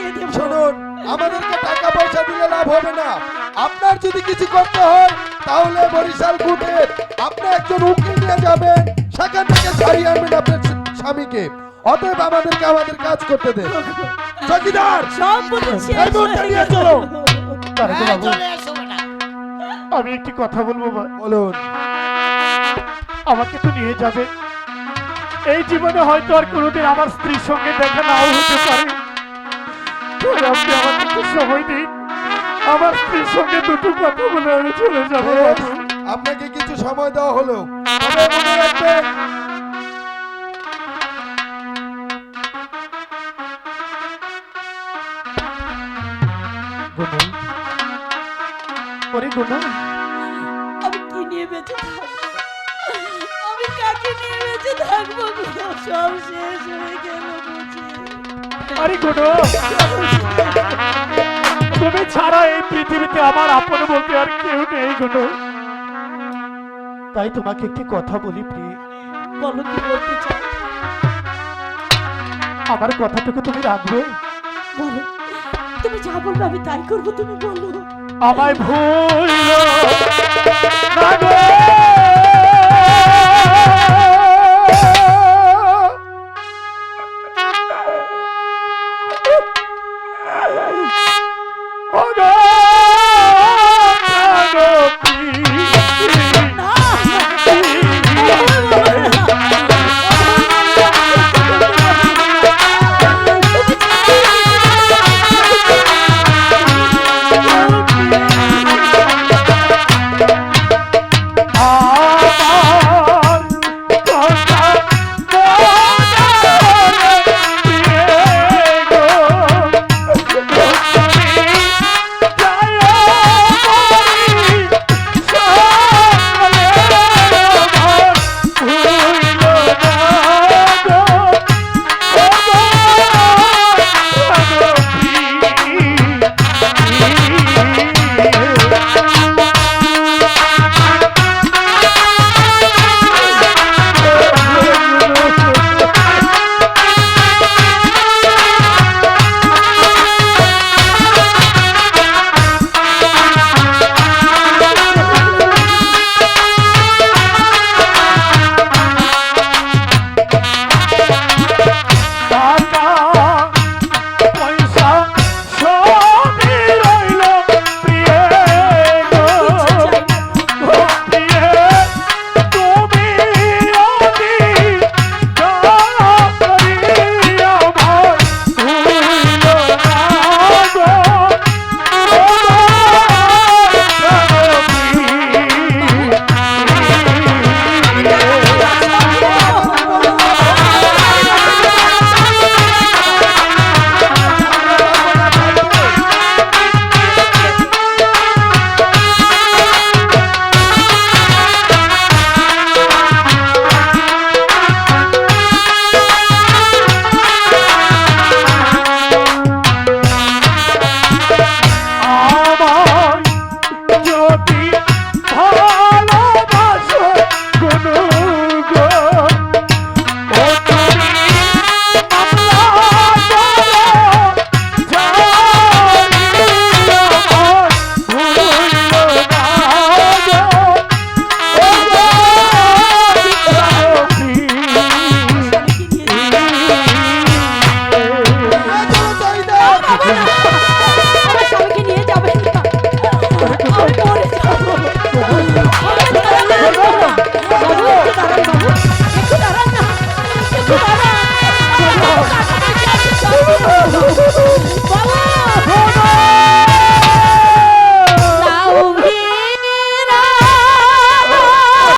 দিয়ে দেব। শুনুন, আমাদেরকে টাকা পয়সা দিলে লাভ হবে না। আপনার যদি কিছু করতে হয় তাহলে বরিশাল কোর্টে আপনি একজন উকিল নিয়ে যাবেন, সেখান থেকে ছাড়িয়ে আনবেন আপনার স্বামীকে। অতএব আমাদেরকে আমাদের কাজ করতে দেন। চকিদার, সব বুঝি এই শেষ মুহূর্তে হয়ে নিয়ে গেল। চলো। দারোগা বাবু, চলে এসো না। আমি একটি কথা বলবো ভাই। বলুন। আমাকে তো নিয়ে যাবে। এই জীবনে হয়তো আর কোনোদিন আমার স্ত্রীর সঙ্গে দেখা নাও হতে পারে, তবে আপনি আমাকে একটু সময় দিন। আমার স্ত্রীর সঙ্গে দুটো কথা বলে আমি চলে যাবো বেশ, বাবু। আপনাকে কিছু সময় দেওয়া হলো, তবে মনে রাখবেন গুনু, ওরে গুনু, আমি কি নিয়ে বেঁচে থাকবো? আমি কাকে নিয়ে বেঁচে থাকবো গো? সব শেষ হয়ে গেল বুঝি। আরে গুনু, তুমি ছাড়া এই পৃথিবীতে আমার আপন বলতে আর কেউ নেই গুনু। তাই তোমাকে একটি কথা বলি প্রিয়। বলো কি বলতে চাও? আমার কথাটুকু তুমি রাখবে? বলো, তুমি যা বলবে আমি তাই করবো, তুমি বলো। আমায় ভুল না গো।